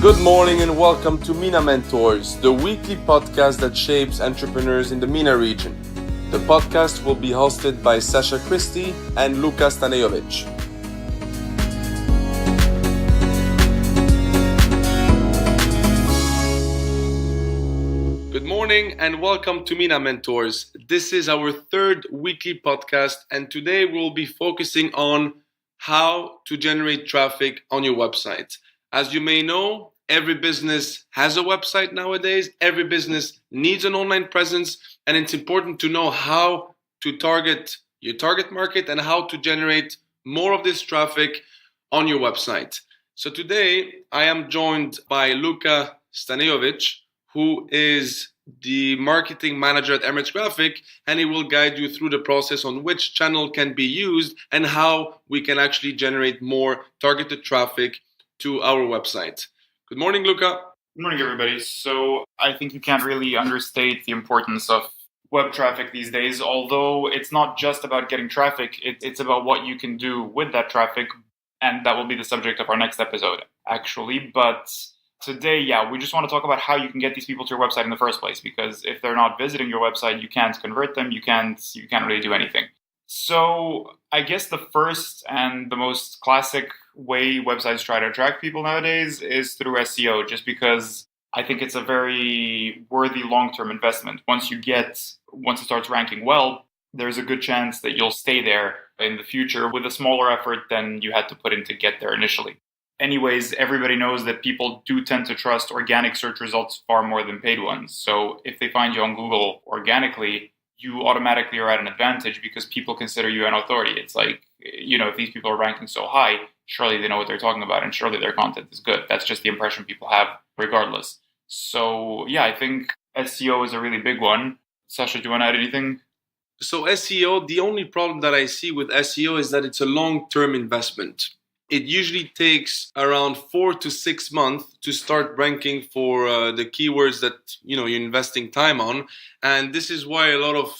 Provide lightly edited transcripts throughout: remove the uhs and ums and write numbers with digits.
Good morning and welcome to MENA Mentors, the weekly podcast that shapes entrepreneurs in the MENA region. The podcast will be hosted by Sasha Christie and Luka Stanejovic. Good morning and welcome to MENA Mentors. This is our third weekly podcast, and today we'll be focusing on how to generate traffic on your website. As you may know, every business has a website nowadays. Every business needs an online presence, and it's important to know how to target your target market and how to generate more of this traffic on your website. So today I am joined by Luka Stanejovic, who is the marketing manager at Emirates Graphic, and he will guide you through the process on which channel can be used and how we can actually generate more targeted traffic to our website. Good morning, Luka. Good morning, everybody. So I think you can't really understate the importance of web traffic these days, although it's not just about getting traffic, it's about what you can do with that traffic, and that will be the subject of our next episode, actually. But today, we just want to talk about how you can get these people to your website in the first place, because if they're not visiting your website, you can't convert them, you can't really do anything. So I guess the first and the most classic way websites try to attract people nowadays is through SEO, just because I think it's a very worthy long-term investment. Once it starts ranking well, there's a good chance that you'll stay there in the future with a smaller effort than you had to put in to get there initially. Anyways, everybody knows that people do tend to trust organic search results far more than paid ones. So if they find you on Google organically, you automatically are at an advantage because people consider you an authority. It's like, if these people are ranking so high, surely they know what they're talking about and surely their content is good. That's just the impression people have regardless. So I think SEO is a really big one. Sasha, do you want to add anything? So SEO, the only problem that I see with SEO is that it's a long-term investment. It usually takes around 4 to 6 months to start ranking for the keywords that you're investing time on. And this is why a lot of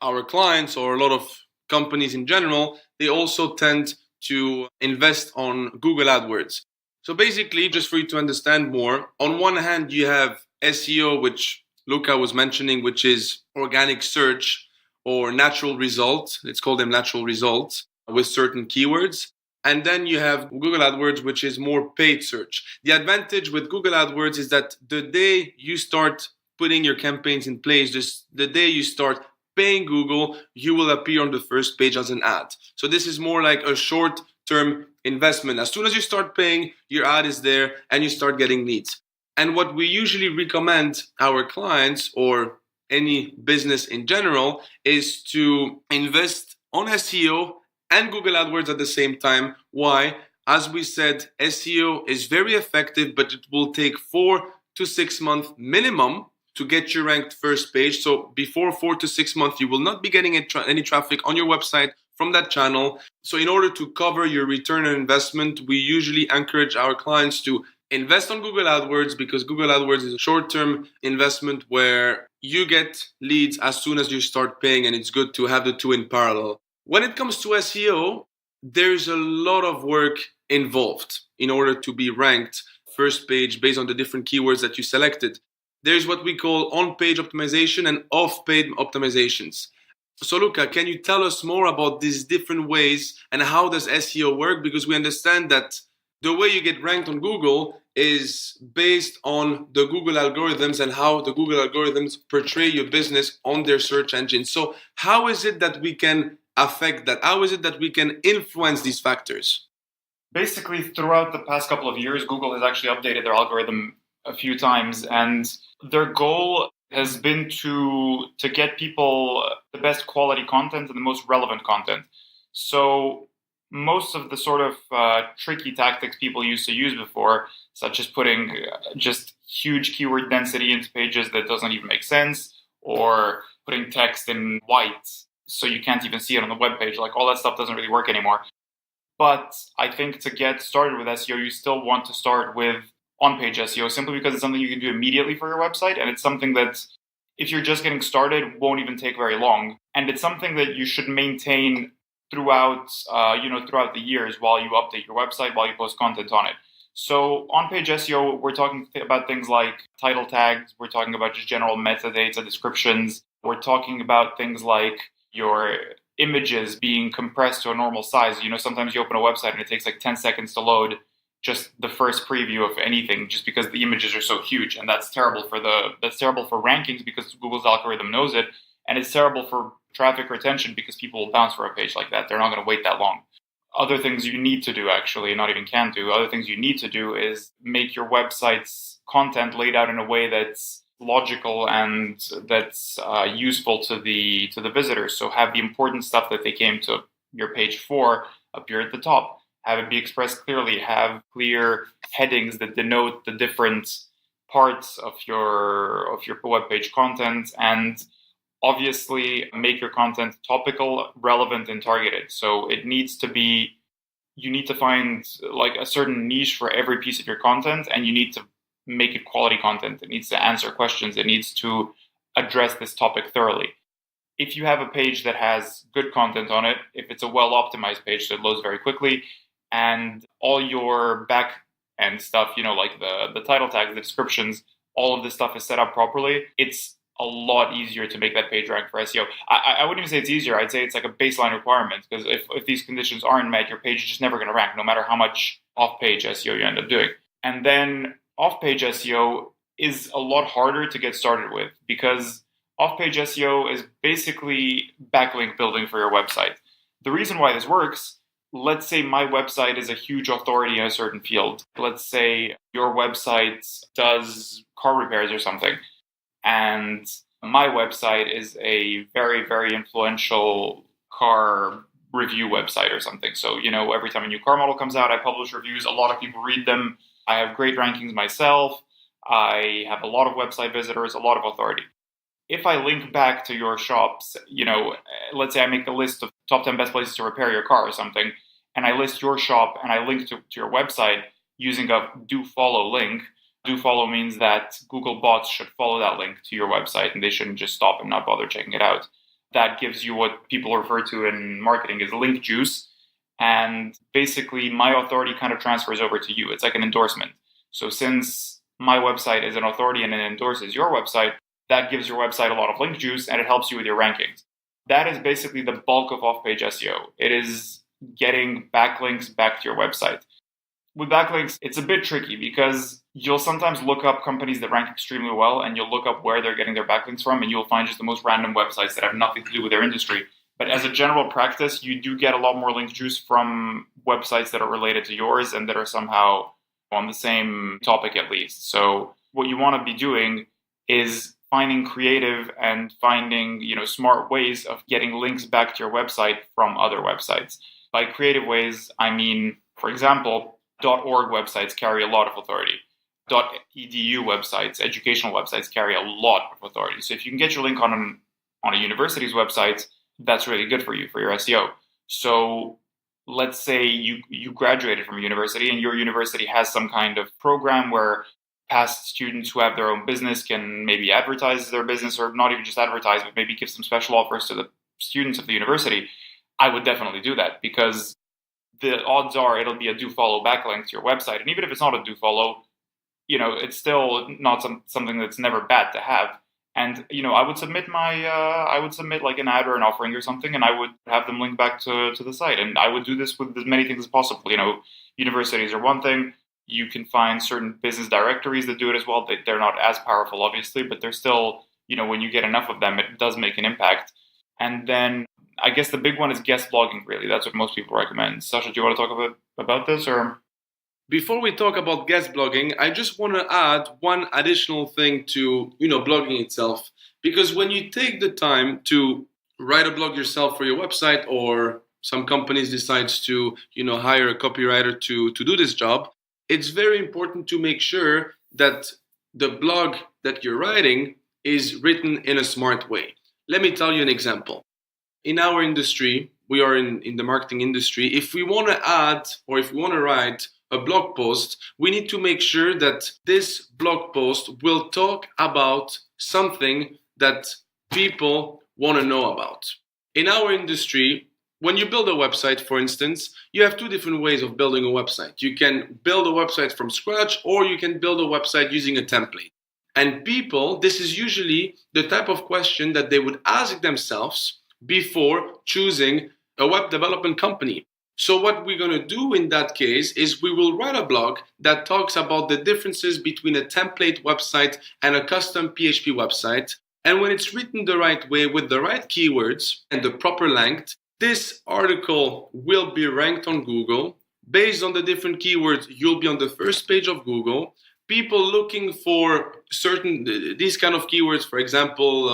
our clients or a lot of companies in general, they also tend to invest on Google AdWords. So basically, just for you to understand more, on one hand, you have SEO, which Luka was mentioning, which is organic search or natural results. Let's call them natural results with certain keywords. And then you have Google AdWords, which is more paid search. The advantage with Google AdWords is that the day you start putting your campaigns in place, the day you start paying Google, you will appear on the first page as an ad. So this is more like a short-term investment. As soon as you start paying, your ad is there and you start getting leads. And what we usually recommend our clients or any business in general is to invest on SEO and Google AdWords at the same time. Why? As we said, SEO is very effective, but it will take 4 to 6 months minimum to get you ranked first page. So before 4 to 6 months, you will not be getting any traffic on your website from that channel. So in order to cover your return on investment, we usually encourage our clients to invest on Google AdWords, because Google AdWords is a short-term investment where you get leads as soon as you start paying, and it's good to have the two in parallel. When it comes to SEO, there's a lot of work involved in order to be ranked first page based on the different keywords that you selected. There's what we call on-page optimization and off-page optimizations. So Luka, can you tell us more about these different ways and how does SEO work? Because we understand that the way you get ranked on Google is based on the Google algorithms and how the Google algorithms portray your business on their search engine. So how is it that we can affect that? How is it that we can influence these factors? Basically, throughout the past couple of years, Google has actually updated their algorithm a few times, and their goal has been to get people the best quality content and the most relevant content. So most of the sort of tricky tactics people used to use before, such as putting just huge keyword density into pages that doesn't even make sense, or putting text in white so you can't even see it on the web page, like all that stuff doesn't really work anymore. But I think to get started with SEO, you still want to start with on-page SEO, simply because it's something you can do immediately for your website, and it's something that, if you're just getting started, won't even take very long. And it's something that you should maintain throughout the years while you update your website, while you post content on it. So on-page SEO, we're talking about things like title tags. We're talking about just general metadata descriptions. We're talking about things like your images being compressed to a normal size. Sometimes you open a website and it takes like 10 seconds to load just the first preview of anything, just because the images are so huge, and that's terrible for rankings because Google's algorithm knows it, and it's terrible for traffic retention because people will bounce for a page like that. They're not going to wait that long. Other things you need to do, actually, not even can do, other things you need to do is make your website's content laid out in a way that's logical and that's useful to the visitors. So have the important stuff that they came to your page for appear at the top. Have it be expressed clearly. Have clear headings that denote the different parts of your web page content, and obviously make your content topical, relevant, and targeted. So it needs to be, you need to find like a certain niche for every piece of your content, and you need to make it quality content. It needs to answer questions. It needs to address this topic thoroughly. If you have a page that has good content on it, if it's a well-optimized page, so it loads very quickly, and all your back end stuff, like the title tags, the descriptions, all of this stuff is set up properly, it's a lot easier to make that page rank for SEO. I wouldn't even say it's easier. I'd say it's like a baseline requirement, because if these conditions aren't met, your page is just never going to rank, no matter how much off-page SEO you end up doing. And then off-page SEO is a lot harder to get started with, because off-page SEO is basically backlink building for your website. The reason why this works, let's say my website is a huge authority in a certain field. Let's say your website does car repairs or something, and my website is a very, very influential car review website or something. So, every time a new car model comes out, I publish reviews. A lot of people read them. I have great rankings myself. I have a lot of website visitors, a lot of authority. If I link back to your shops, let's say I make a list of top 10 best places to repair your car or something, and I list your shop and I link to your website using a do follow link. Do follow means that Google bots should follow that link to your website, and they shouldn't just stop and not bother checking it out. That gives you what people refer to in marketing as link juice. And basically my authority kind of transfers over to you. It's like an endorsement. So since my website is an authority and it endorses your website, that gives your website a lot of link juice, and it helps you with your rankings. That is basically the bulk of off-page SEO. It is getting backlinks back to your website. With backlinks, it's a bit tricky because you'll sometimes look up companies that rank extremely well, and you'll look up where they're getting their backlinks from, and you'll find just the most random websites that have nothing to do with their industry. But as a general practice, you do get a lot more link juice from websites that are related to yours and that are somehow on the same topic at least. So what you want to be doing is finding creative and finding, smart ways of getting links back to your website from other websites. By creative ways, I mean, for example, .org websites carry a lot of authority. .edu websites, educational websites, carry a lot of authority. So if you can get your link on a university's website, that's really good for you, for your SEO. So let's say you graduated from a university, and your university has some kind of program where past students who have their own business can maybe advertise their business, or not even just advertise, but maybe give some special offers to the students of the university. I would definitely do that, because the odds are it'll be a do follow backlink to your website. And even if it's not a do follow, it's still not something that's never bad to have. And, I would submit like an ad or an offering or something, and I would have them link back to the site. And I would do this with as many things as possible. Universities are one thing. You can find certain business directories that do it as well. They're not as powerful, obviously, but they're still, when you get enough of them, it does make an impact. And then I guess the big one is guest blogging, really. That's what most people recommend. Sasha, do you want to talk about this? Or before we talk about guest blogging, I just want to add one additional thing to, blogging itself. Because when you take the time to write a blog yourself for your website, or some companies decides to, hire a copywriter to do this job, it's very important to make sure that the blog that you're writing is written in a smart way. Let me tell you an example. In our industry, we are in the marketing industry. If we want to add, or if we want to write a blog post, we need to make sure that this blog post will talk about something that people want to know about. In our industry, when you build a website, for instance, you have two different ways of building a website. You can build a website from scratch, or you can build a website using a template. And people, this is usually the type of question that they would ask themselves before choosing a web development company. So what we're going to do in that case is we will write a blog that talks about the differences between a template website and a custom PHP website. And when it's written the right way with the right keywords and the proper length, this article will be ranked on Google. Based on the different keywords, you'll be on the first page of Google. People looking for these kind of keywords, for example,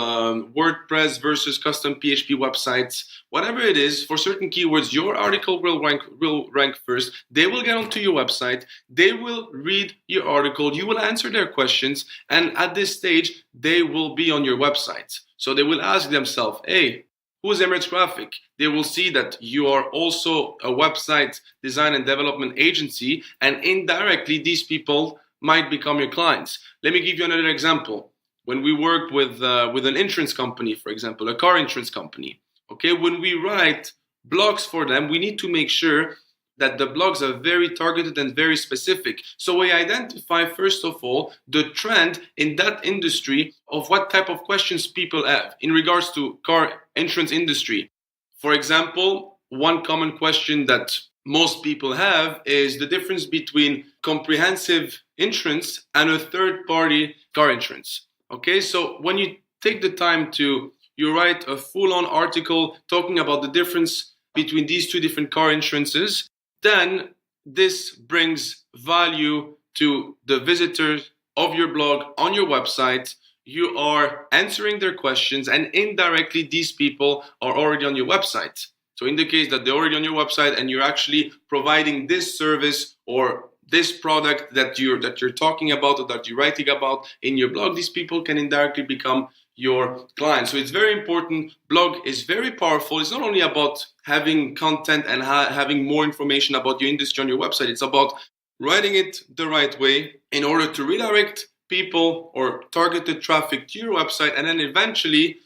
WordPress versus custom PHP websites, whatever it is, for certain keywords, your article will rank first. They will get onto your website. They will read your article. You will answer their questions. And at this stage, they will be on your website. So they will ask themselves, hey, who's Emirates Graphic? They will see that you are also a website design and development agency. And indirectly, these people might become your clients. Let me give you another example. When we work with an insurance company, for example, a car insurance company, okay, when we write blogs for them, we need to make sure that the blogs are very targeted and very specific. So we identify, first of all, the trend in that industry of what type of questions people have in regards to car insurance industry. For example, one common question that most people have is the difference between comprehensive insurance and a third-party car insurance. Okay, so when you take the time you write a full-on article talking about the difference between these two different car insurances, then this brings value to the visitors of your blog on your website. You are answering their questions, and indirectly these people are already on your website. So in the case that they're already on your website and you're actually providing this service or this product that you're talking about or that you're writing about in your blog, these people can indirectly become your clients. So it's very important. Blog is very powerful. It's not only about having content and having more information about your industry on your website. It's about writing it the right way in order to redirect people or targeted traffic to your website and then eventually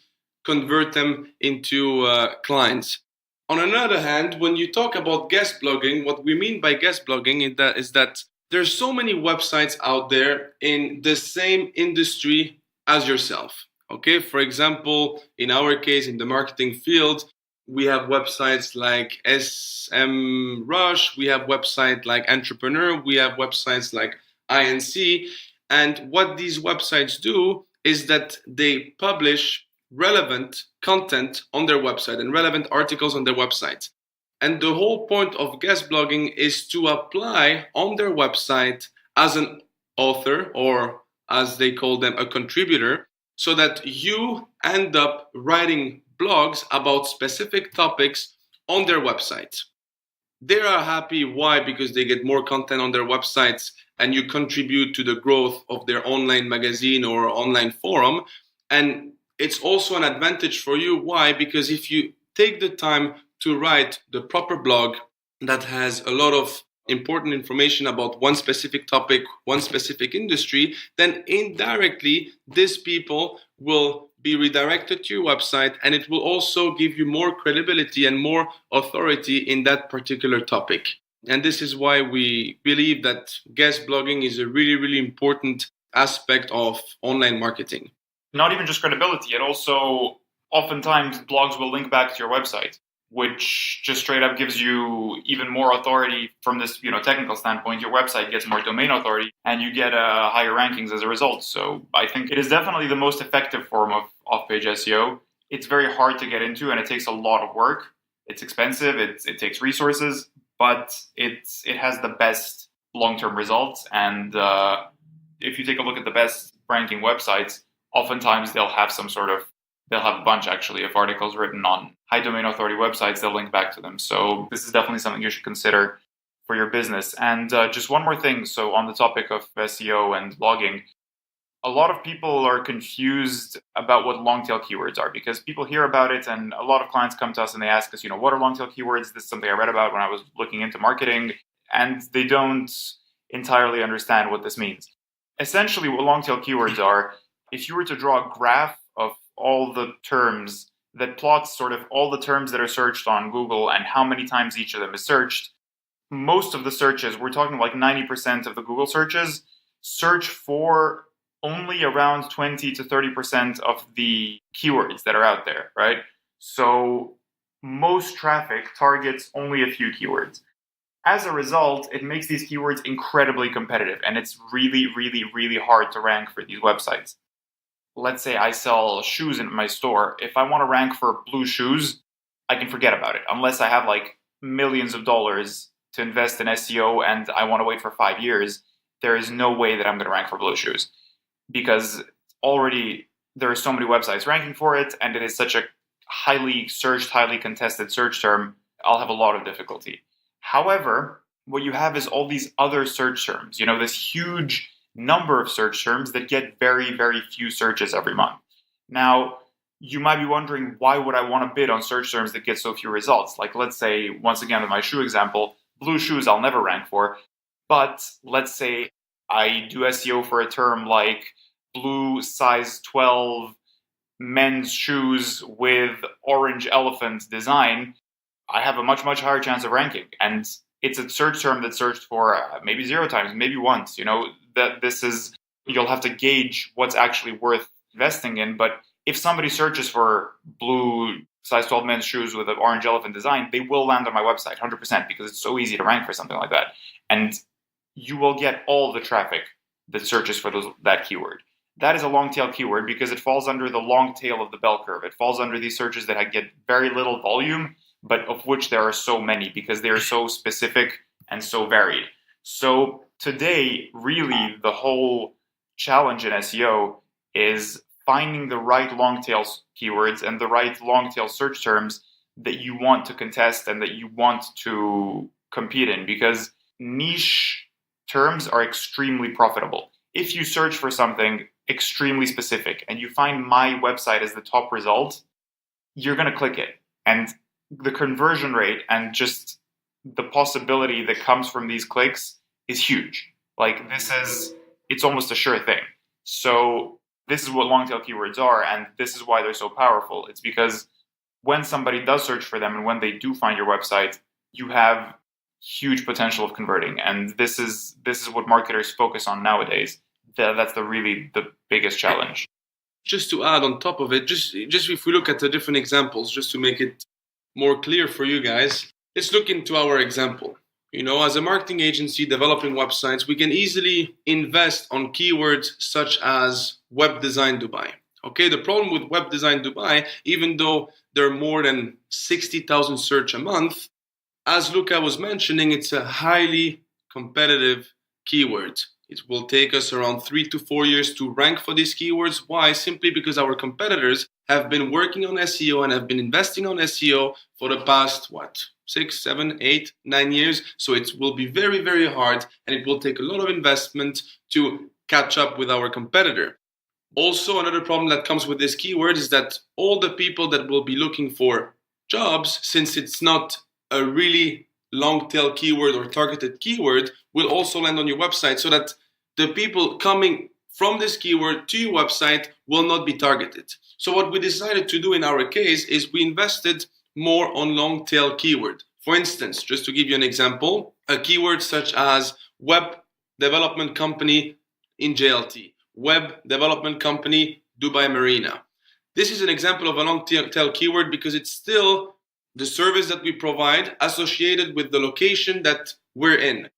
convert them into clients. On another hand, when you talk about guest blogging, what we mean by guest blogging is that there's so many websites out there in the same industry as yourself. Okay, for example, in our case, in the marketing field, we have websites like SMrush, we have websites like Entrepreneur, we have websites like INC. And what these websites do is that they publish relevant content on their website and relevant articles on their website. And the whole point of guest blogging is to apply on their website as an author, or as they call them, a contributor, so that you end up writing blogs about specific topics on their website. They are happy. Why? Because they get more content on their websites and you contribute to the growth of their online magazine or online forum. And it's also an advantage for you. Why? Because if you take the time to write the proper blog that has a lot of important information about one specific topic, one specific industry, then indirectly, these people will be redirected to your website, and it will also give you more credibility and more authority in that particular topic. And this is why we believe that guest blogging is a really, really important aspect of online marketing. Not even just credibility, it also oftentimes blogs will link back to your website, which just straight up gives you even more authority from this, technical standpoint. Your website gets more domain authority and you get higher rankings as a result. So I think it is definitely the most effective form of off-page SEO. It's very hard to get into and it takes a lot of work. It's expensive, it takes resources, but it has the best long-term results. And if you take a look at the best ranking websites, oftentimes they'll have a bunch actually of articles written on high domain authority websites. They'll link back to them. So this is definitely something you should consider for your business. And just one more thing. So on the topic of SEO and blogging, a lot of people are confused about what long tail keywords are because people hear about it and a lot of clients come to us and they ask us, what are long tail keywords? This is something I read about when I was looking into marketing, and they don't entirely understand what this means. Essentially, what long tail keywords are, if you were to draw a graph of all the terms that plots sort of all the terms that are searched on Google and how many times each of them is searched. Most of the searches, we're talking like 90% of the Google searches, search for only around 20 to 30% of the keywords that are out there, right? So most traffic targets only a few keywords. As a result, it makes these keywords incredibly competitive, and it's really, really, really hard to rank for these websites. Let's say I sell shoes in my store. If I want to rank for blue shoes, I can forget about it. Unless I have like millions of dollars to invest in SEO and I want to wait for 5 years, there is no way that I'm going to rank for blue shoes, because already there are so many websites ranking for it, and it is such a highly searched, highly contested search term. I'll have a lot of difficulty. However, what you have is all these other search terms, this huge number of search terms that get very, very few searches every month. Now, you might be wondering, why would I want to bid on search terms that get so few results? Like, let's say, once again, in my shoe example, blue shoes I'll never rank for. But let's say I do SEO for a term like blue size 12 men's shoes with orange elephant design. I have a much, much higher chance of ranking. And it's a search term that's searched for maybe 0 times, maybe once. That this is, you'll have to gauge what's actually worth investing in. But if somebody searches for blue size 12 men's shoes with an orange elephant design, they will land on my website 100%, because it's so easy to rank for something like that. And you will get all the traffic that searches for that keyword. That is a long tail keyword because it falls under the long tail of the bell curve. It falls under these searches that get very little volume, but of which there are so many because they are so specific and so varied. So today, really, the whole challenge in SEO is finding the right long tail keywords and the right long tail search terms that you want to contest and that you want to compete in, because niche terms are extremely profitable. If you search for something extremely specific and you find my website as the top result, you're going to click it. And the conversion rate and just the possibility that comes from these clicks is huge. Like, it's almost a sure thing. So this is what long tail keywords are, and this is why they're so powerful. It's because when somebody does search for them and when they do find your website, you have huge potential of converting. And this is what marketers focus on nowadays. That's the biggest challenge. Just to add on top of it, just if we look at the different examples, just to make it more clear for you guys, let's look into our example. As a marketing agency developing websites, we can easily invest on keywords such as web design Dubai. Okay, the problem with web design Dubai, even though there are more than 60,000 search a month, as Luca was mentioning, it's a highly competitive keyword. It will take us around 3 to 4 years to rank for these keywords. Why? Simply because our competitors have been working on SEO and have been investing on SEO for the past, 6, 7, 8, 9 years. So it will be very, very hard, and it will take a lot of investment to catch up with our competitor. Also, another problem that comes with this keyword is that all the people that will be looking for jobs, since it's not a really long tail keyword or targeted keyword, will also land on your website, so that the people coming from this keyword to your website will not be targeted. So what we decided to do in our case is we invested more on long tail keyword. For instance, just to give you an example, a keyword such as web development company in JLT, web development company Dubai Marina. This is an example of a long tail keyword because it's still the service that we provide associated with the location that we're in.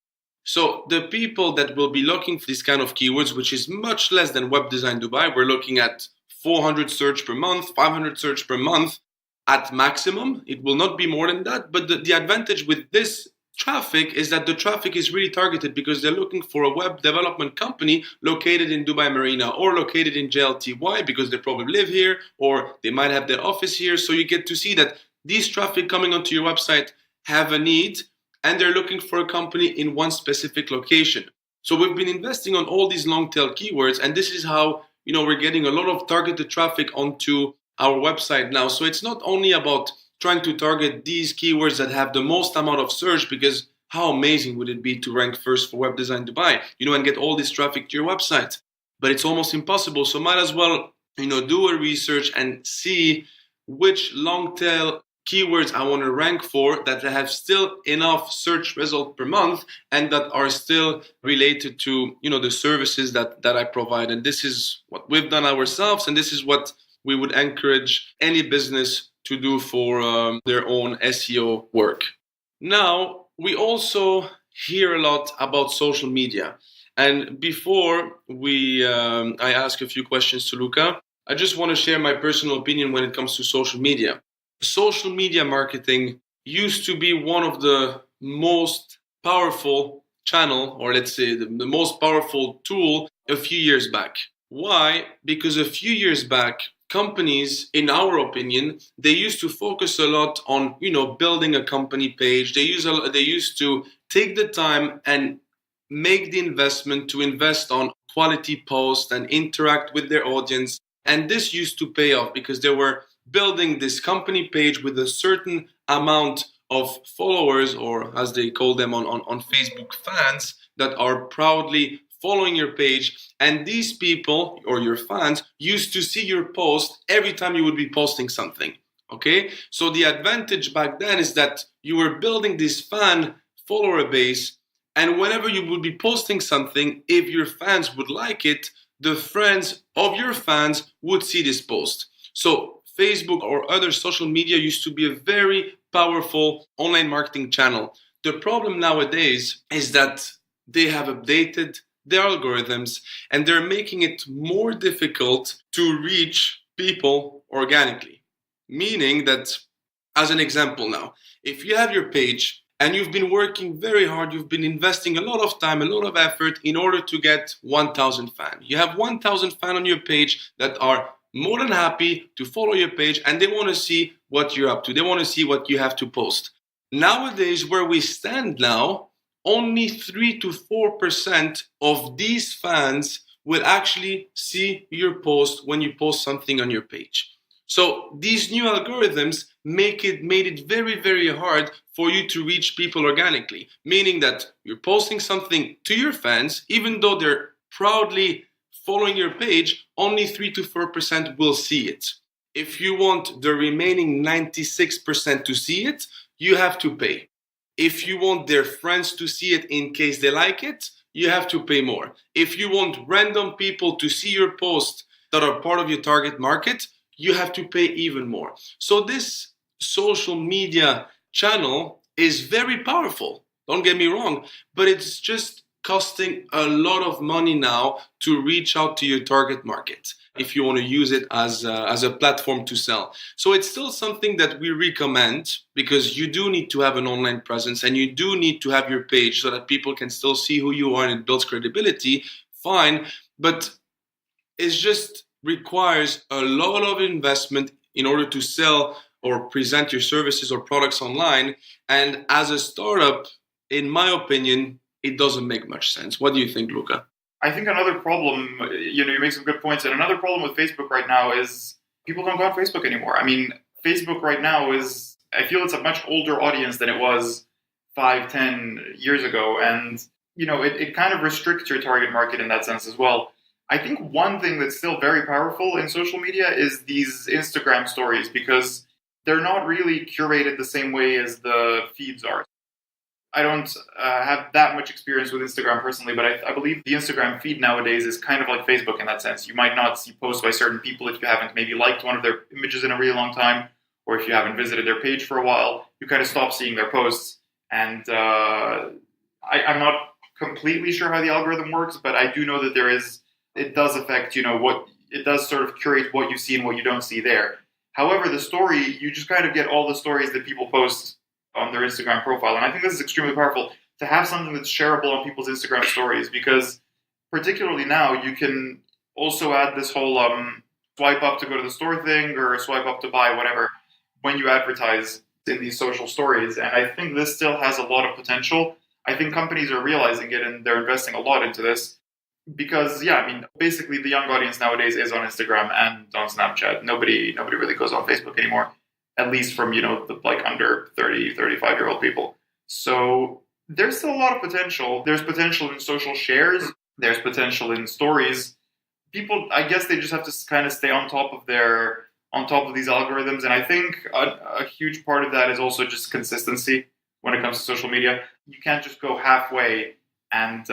So the people that will be looking for this kind of keywords, which is much less than web design Dubai, we're looking at 400 search per month, 500 search per month at maximum. It will not be more than that. But the advantage with this traffic is that the traffic is really targeted because they're looking for a web development company located in Dubai Marina or located in JLT. Why? Because they probably live here or they might have their office here. So you get to see that these traffic coming onto your website have a need and they're looking for a company in one specific location. So we've been investing on all these long tail keywords, and this is how we're getting a lot of targeted traffic onto our website now. So it's not only about trying to target these keywords that have the most amount of search, because how amazing would it be to rank first for web design Dubai, and get all this traffic to your website? But it's almost impossible. So might as well, do a research and see which long tail keywords I want to rank for that have still enough search result per month and that are still related to the services that I provide. And this is what we've done ourselves, and this is what we would encourage any business to do for their own SEO work. Now, we also hear a lot about social media. And before I ask a few questions to Luca, I just want to share my personal opinion when it comes to social media. Social media marketing used to be one of the most powerful channel, or let's say the most powerful tool a few years back. Why? Because a few years back, companies, in our opinion, they used to focus a lot on, building a company page. They used to take the time and make the investment to invest on quality posts and interact with their audience. And this used to pay off because they were building this company page with a certain amount of followers, or as they call them on Facebook, fans that are proudly following your page. And these people, or your fans, used to see your post every time you would be posting something. Okay, so the advantage back then is that you were building this fan follower base, and whenever you would be posting something, if your fans would like it, the friends of your fans would see this post. So Facebook or other social media used to be a very powerful online marketing channel. The problem nowadays is that they have updated their algorithms and they're making it more difficult to reach people organically. Meaning that, as an example now, if you have your page and you've been working very hard, you've been investing a lot of time, a lot of effort in order to get 1,000 fans. You have 1,000 fans on your page that are more than happy to follow your page and they want to see what you're up to. They want to see what you have to post. Nowadays, where we stand now, only 3 to 4% of these fans will actually see your post when you post something on your page. So these new algorithms made it very, very hard for you to reach people organically, meaning that you're posting something to your fans, even though they're proudly following your page, only 3 to 4% will see it. If you want the remaining 96% to see it, you have to pay. If you want their friends to see it in case they like it, you have to pay more. If you want random people to see your post that are part of your target market, you have to pay even more. So this social media channel is very powerful. Don't get me wrong, but it's just costing a lot of money now to reach out to your target market if you want to use it as a platform to sell. So it's still something that we recommend because you do need to have an online presence and you do need to have your page so that people can still see who you are and it builds credibility. Fine, but it just requires a lot of investment in order to sell or present your services or products online. And as a startup, in my opinion, it doesn't make much sense. What do you think, Luca? I think another problem, you make some good points, and another problem with Facebook right now is people don't go on Facebook anymore. I mean, Facebook right now I feel it's a much older audience than it was 5-10 years ago, and, it kind of restricts your target market in that sense as well. I think one thing that's still very powerful in social media is these Instagram stories, because they're not really curated the same way as the feeds are. I don't have that much experience with Instagram personally, but I believe the Instagram feed nowadays is kind of like Facebook in that sense. You might not see posts by certain people if you haven't maybe liked one of their images in a really long time, or if you haven't visited their page for a while, you kind of stop seeing their posts. And I'm not completely sure how the algorithm works, but I do know that it does affect, what it does sort of curate what you see and what you don't see there. However, the story, you just kind of get all the stories that people post on their Instagram profile. And I think this is extremely powerful to have something that's shareable on people's Instagram stories, because particularly now you can also add this whole swipe up to go to the store thing or swipe up to buy whatever when you advertise in these social stories. And I think this still has a lot of potential. I think companies are realizing it and they're investing a lot into this because, basically the young audience nowadays is on Instagram and on Snapchat. Nobody really goes on Facebook anymore. At least from, the under 30, 35-year-old people. So there's still a lot of potential. There's potential in social shares. There's potential in stories. People, I guess they just have to kind of stay on top of their on top of these algorithms. And I think a huge part of that is also just consistency when it comes to social media. You can't just go halfway and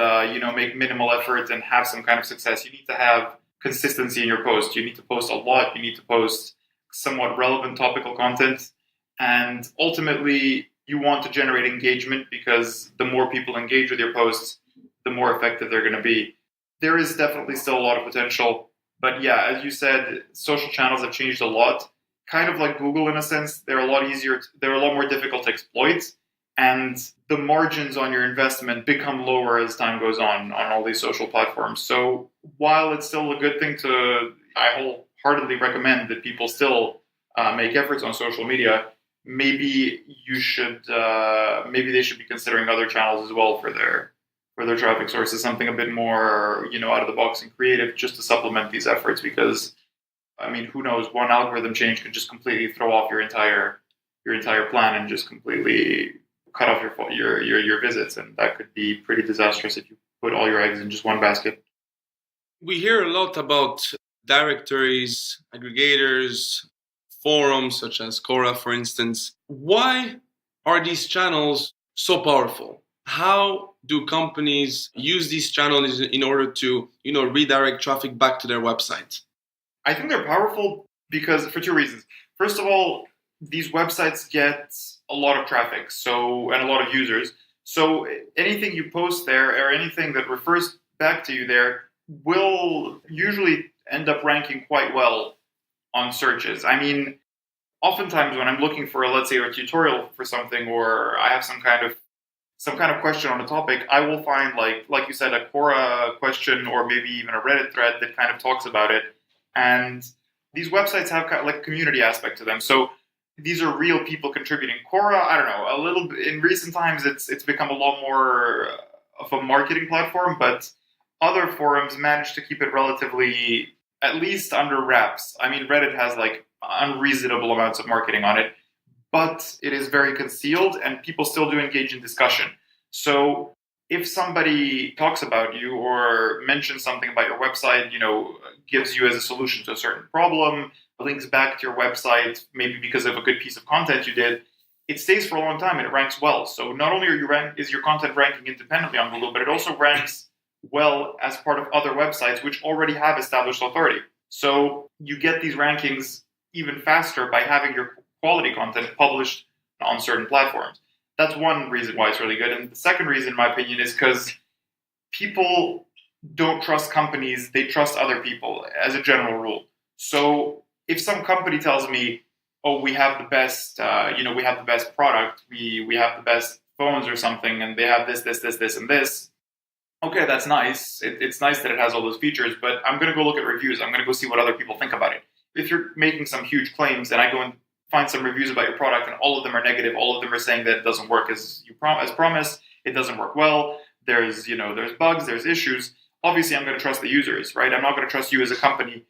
make minimal effort and have some kind of success. You need to have consistency in your post. You need to post a lot. You need to post somewhat relevant topical content. And ultimately, you want to generate engagement, because the more people engage with your posts, the more effective they're going to be. There is definitely still a lot of potential. But yeah, as you said, social channels have changed a lot. Kind of like Google in a sense. They're a lot more difficult to exploit. And the margins on your investment become lower as time goes on all these social platforms. So while it's still a good thing I wholeheartedly recommend that people still make efforts on social media, maybe they should be considering other channels as well for their traffic sources, something a bit more, out of the box and creative, just to supplement these efforts. Because, I mean, who knows? One algorithm change could just completely throw off your entire plan and just completely cut off your visits, and that could be pretty disastrous if you put all your eggs in just one basket. We hear a lot about directories, aggregators, forums such as Quora, for instance. Why are these channels so powerful? How do companies use these channels in order to, redirect traffic back to their website? I think they're powerful for two reasons. First of all, these websites get a lot of traffic, and a lot of users. So anything you post there, or anything that refers back to you there, will usually end up ranking quite well on searches. I mean, oftentimes when I'm looking for, let's say, a tutorial for something, or I have some kind of question on a topic, I will find, like you said, a Quora question, or maybe even a Reddit thread that kind of talks about it. And these websites have kind of like a community aspect to them. So these are real people contributing. Quora, I don't know, a little bit in recent times, it's become a lot more of a marketing platform, but other forums manage to keep it relatively, at least, under wraps. I mean, Reddit has like unreasonable amounts of marketing on it, but it is very concealed, and people still do engage in discussion. So if somebody talks about you or mentions something about your website, gives you as a solution to a certain problem, links back to your website, maybe because of a good piece of content you did, it stays for a long time and it ranks well. So not only is your content ranking independently on Google, but it also ranks well as part of other websites which already have established authority. So you get these rankings even faster by having your quality content published on certain platforms. That's one reason why it's really good. And the second reason, in my opinion, is because people don't trust companies, they trust other people as a general rule. So if some company tells me, oh, we have the best, we have the best product, we have the best phones or something, and they have this, and this, okay, that's nice. It's nice that it has all those features, but I'm going to go look at reviews. I'm going to go see what other people think about it. If you're making some huge claims and I go and find some reviews about your product and all of them are negative, all of them are saying that it doesn't work as promised, it doesn't work well, there's bugs, there's issues, obviously I'm going to trust the users, right? I'm not going to trust you as a company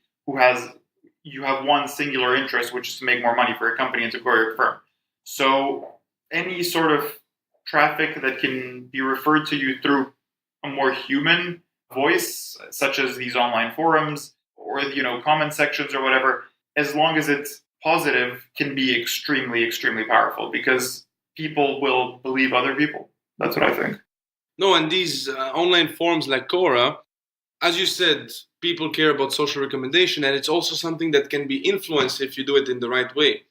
you have one singular interest, which is to make more money for your company and to grow your firm. So any sort of traffic that can be referred to you through a more human voice, such as these online forums or comment sections or whatever, as long as it's positive, can be extremely, extremely powerful, because people will believe other people. That's what I think. No, and these online forums like Quora, as you said, people care about social recommendation, and it's also something that can be influenced if you do it in the right way.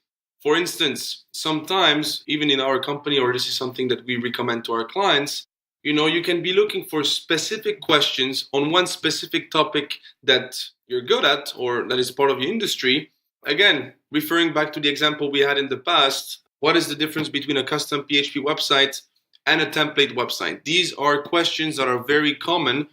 For instance, sometimes, even in our company, or this is something that we recommend to our clients, you can be looking for specific questions on one specific topic that you're good at or that is part of your industry. Again, referring back to the example we had in the past, what is the difference between a custom PHP website and a template website? These are questions that are very common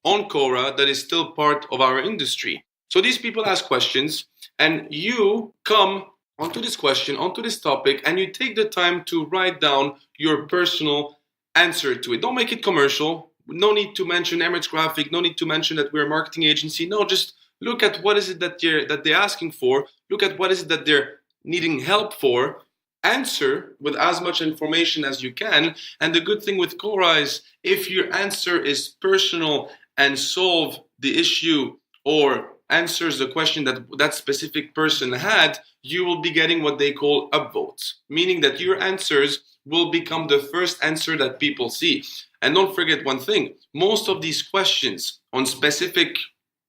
on Quora that is still part of our industry. So these people ask questions, and you come onto this question, onto this topic, and you take the time to write down your personal answer to it. Don't make it commercial. No need to mention Emirates Graphic. No need to mention that we're a marketing agency. No, just look at what is it that they're asking for. Look at what is it that they're needing help for. Answer with as much information as you can. And the good thing with Quora is if your answer is personal and solve the issue or answers the question that that specific person had, you will be getting what they call upvotes, meaning that your answers will become the first answer that people see. And don't forget one thing, most of these questions on specific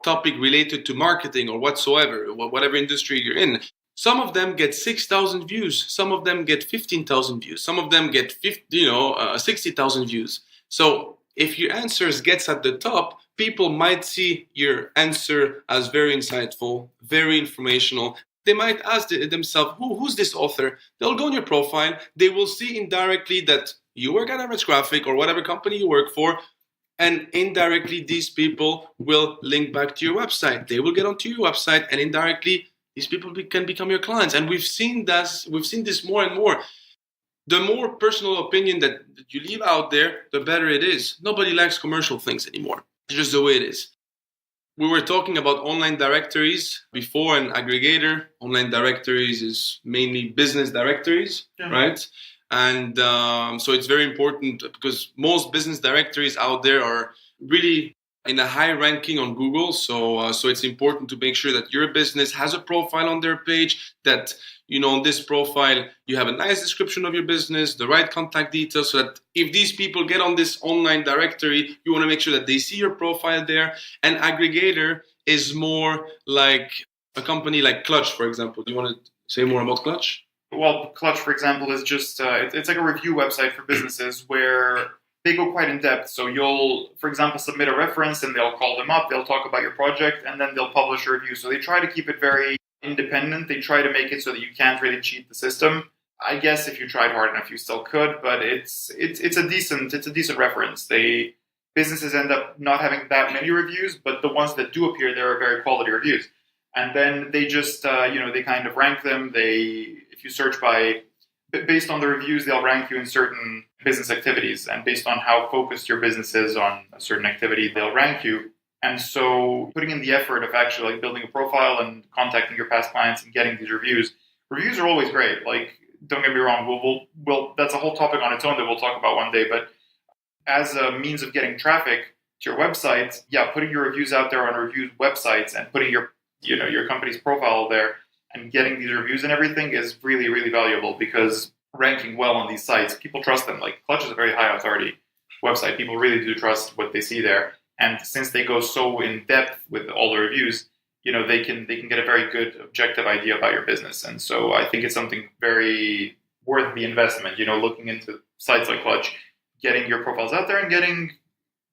topic related to marketing or whatsoever, whatever industry you're in, some of them get 6,000 views, some of them get 15,000 views, some of them get 60,000 views. So if your answers gets at the top, people might see your answer as very insightful, very informational. They might ask themselves, who's this author? They'll go on your profile. They will see indirectly that you work at Emirates Graphic or whatever company you work for. And indirectly, these people will link back to your website. They will get onto your website, and indirectly, these people can become your clients. And we've seen this more and more. The more personal opinion that you leave out there, the better it is. Nobody likes commercial things anymore. It's just the way it is. We were talking about online directories before, an aggregator. Online directories is mainly business directories, right? And so it's very important because most business directories out there are really in a high ranking on Google. So it's important to make sure that your business has a profile on their page, that on this profile you have a nice description of your business, the right contact details, so that if these people get on this online directory, you want to make sure that they see your profile there. An aggregator is more like a company like Clutch, for example. Do you want to say more about Clutch? Well, Clutch, for example, is just it's like a review website for businesses where they go quite in depth. So you'll, for example, submit a reference and they'll call them up, they'll talk about your project, and then they'll publish a review. So they try to keep it very independent. They try to make it so that you can't really cheat the system. I guess if you tried hard enough, you still could, but it's a decent reference. Businesses end up not having that many reviews, but the ones that do appear there are very quality reviews. And then they just they kind of rank them. If you search based on the reviews, they'll rank you in certain business activities, and based on how focused your business is on a certain activity, they'll rank you. And so putting in the effort of actually like building a profile and contacting your past clients and getting these reviews are always great. Like, don't get me wrong, we'll that's a whole topic on its own that we'll talk about one day, but as a means of getting traffic to your website, putting your reviews out there on reviewed websites and putting your company's profile there and getting these reviews and everything is really, really valuable, because ranking well on these sites, people trust them. Like, Clutch is a very high authority website. People really do trust what they see there. And since they go so in depth with all the reviews, they can get a very good objective idea about your business. And so I think it's something very worth the investment, looking into sites like Clutch, getting your profiles out there and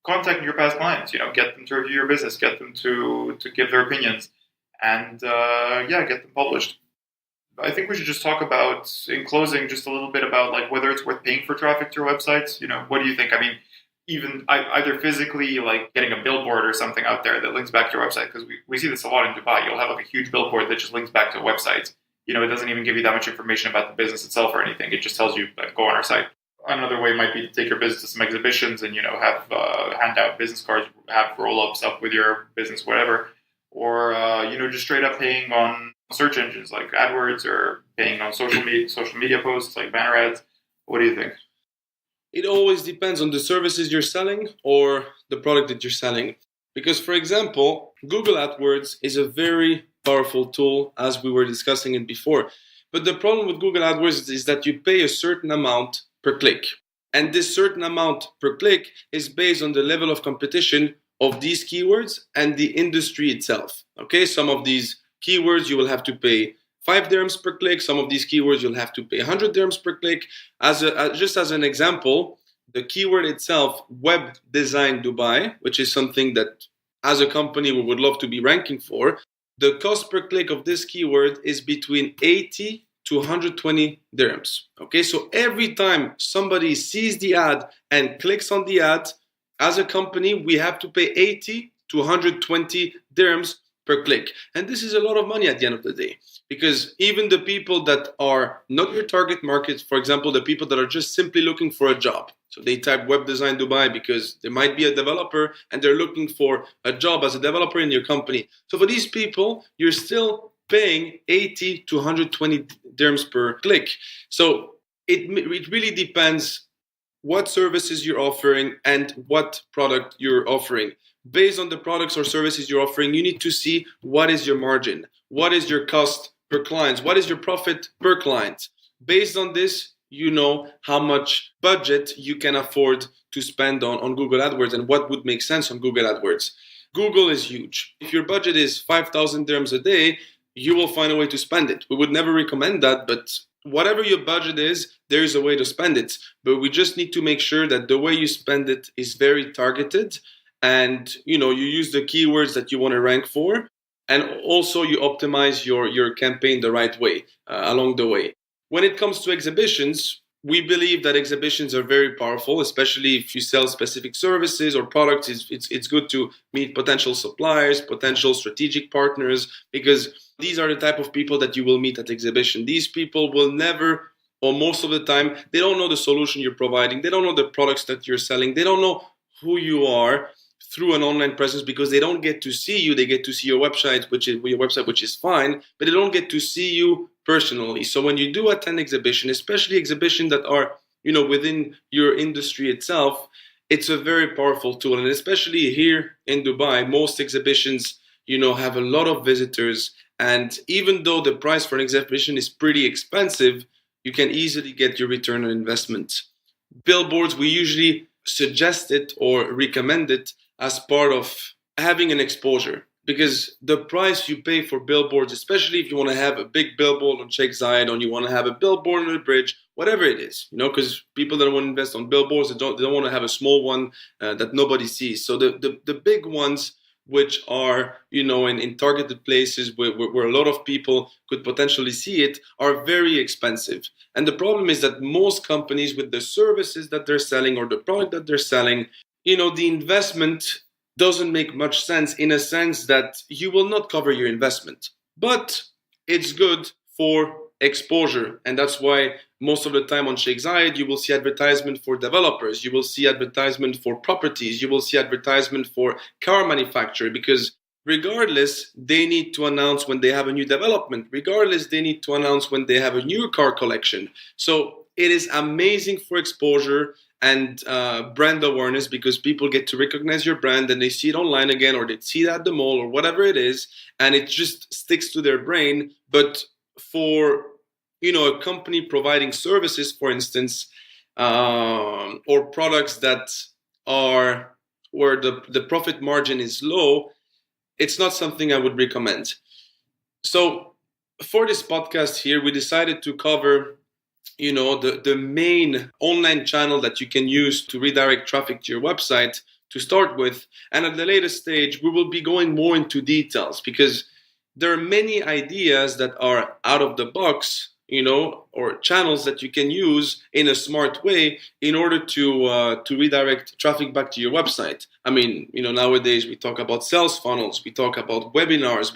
contacting your past clients, get them to review your business, get them to give their opinions, and get them published. I think we should just talk about, in closing, just a little bit about like whether it's worth paying for traffic to your websites. What do you think? I mean, even either physically, like getting a billboard or something out there that links back to your website, because we see this a lot in Dubai. You'll have like a huge billboard that just links back to a website. It doesn't even give you that much information about the business itself or anything. It just tells you, like, go on our site. Another way might be to take your business to some exhibitions and, have hand out business cards, have roll-ups up with your business, whatever. Or, just straight up paying on search engines like AdWords, or paying on social media posts like banner ads. What do you think? It always depends on the services you're selling or the product that you're selling. Because, for example, Google AdWords is a very powerful tool, as we were discussing it before. But the problem with Google AdWords is that you pay a certain amount per click. And this certain amount per click is based on the level of competition of these keywords and the industry itself. Okay, some of these keywords you will have to pay 5 dirhams per click. Some of these keywords you'll have to pay 100 dirhams per click. Just as an example, the keyword itself, web design Dubai, which is something that as a company we would love to be ranking for, the cost per click of this keyword is between 80 to 120 dirhams. Okay, so every time somebody sees the ad and clicks on the ad, as a company, we have to pay 80 to 120 dirhams per click. And this is a lot of money at the end of the day, because even the people that are not your target market, for example, the people that are just simply looking for a job, so they type web design Dubai because there might be a developer and they're looking for a job as a developer in your company. So for these people, you're still paying 80 to 120 dirhams per click. So it really depends what services you're offering and what product you're offering. Based on the products or services you're offering, you need to see what is your margin, what is your cost per client, what is your profit per client. Based on this, you know how much budget you can afford to spend on Google AdWords and what would make sense on Google AdWords. Google is huge. If your budget is 5,000 dirhams a day, you will find a way to spend it. We would never recommend that, but whatever your budget is, there is a way to spend it. But we just need to make sure that the way you spend it is very targeted, and you use the keywords that you want to rank for, and also you optimize your campaign the right way along the way. When it comes to exhibitions, we believe that exhibitions are very powerful, especially if you sell specific services or products. It's good to meet potential suppliers, potential strategic partners, because these are the type of people that you will meet at exhibition. These people will never, or most of the time, they don't know the solution you're providing. They don't know the products that you're selling. They don't know who you are through an online presence, because they don't get to see you. They get to see your website, which is fine, but they don't get to see you personally. So when you do attend exhibition, especially exhibitions that are within your industry itself, it's a very powerful tool. And especially here in Dubai, most exhibitions have a lot of visitors, and even though the price for an exhibition is pretty expensive, you can easily get your return on investment. Billboards, we usually suggest it or recommend it as part of having an exposure, because the price you pay for billboards, especially if you want to have a big billboard on Sheikh Zayed, or you want to have a billboard on a bridge, whatever it is, because people that want to invest on billboards, they don't want to have a small one that nobody sees. So the big ones, which are in targeted places where a lot of people could potentially see it, are very expensive. And the problem is that most companies, with the services that they're selling or the product that they're selling, the investment doesn't make much sense, in a sense that you will not cover your investment. But it's good for exposure, and that's why most of the time on Sheikh Zayed you will see advertisement for developers, you will see advertisement for properties, you will see advertisement for car manufacturer, because regardless, they need to announce when they have a new development, regardless, they need to announce when they have a new car collection. So it is amazing for exposure and brand awareness, because people get to recognize your brand and they see it online again, or they see it at the mall or whatever it is, and it just sticks to their brain. But for a company providing services, for instance, or products that are where the profit margin is low, it's not something I would recommend. So for this podcast here, we decided to cover the main online channel that you can use to redirect traffic to your website to start with. And at the later stage, we will be going more into details, because there are many ideas that are out of the box, or channels that you can use in a smart way in order to redirect traffic back to your website. I mean, nowadays we talk about sales funnels, we talk about webinars,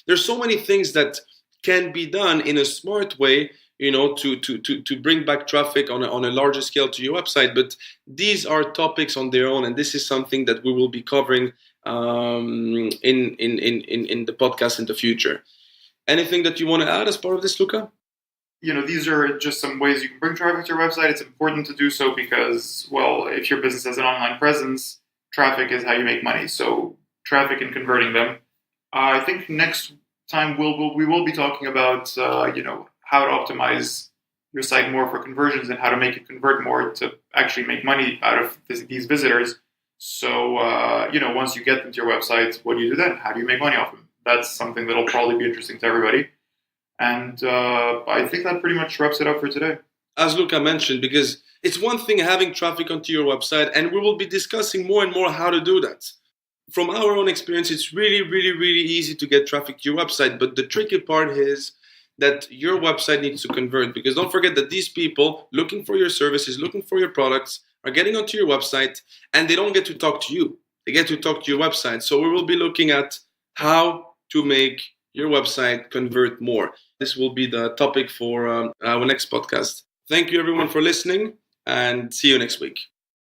there's so many things that can be done in a smart way, to bring back traffic on a larger scale to your website. But these are topics on their own, and this is something that we will be covering in the podcast in the future. Anything that you want to add as part of this, Luca? These are just some ways you can bring traffic to your website. It's important to do so because, well, if your business has an online presence, traffic is how you make money. So traffic and converting them. I think next time we will be talking about how to optimize your site more for conversions and how to make it convert more to actually make money out of these visitors. So once you get them to your website, what do you do then? How do you make money off them? That's something that'll probably be interesting to everybody. And I think that pretty much wraps it up for today. As Luca mentioned, because it's one thing having traffic onto your website, and we will be discussing more and more how to do that. From our own experience, it's really, really, really easy to get traffic to your website. But the tricky part is that your website needs to convert, because don't forget that these people looking for your services, looking for your products, are getting onto your website, and they don't get to talk to you. They get to talk to your website. So we will be looking at how to make your website convert more. This will be the topic for our next podcast. Thank you everyone for listening, and see you next week.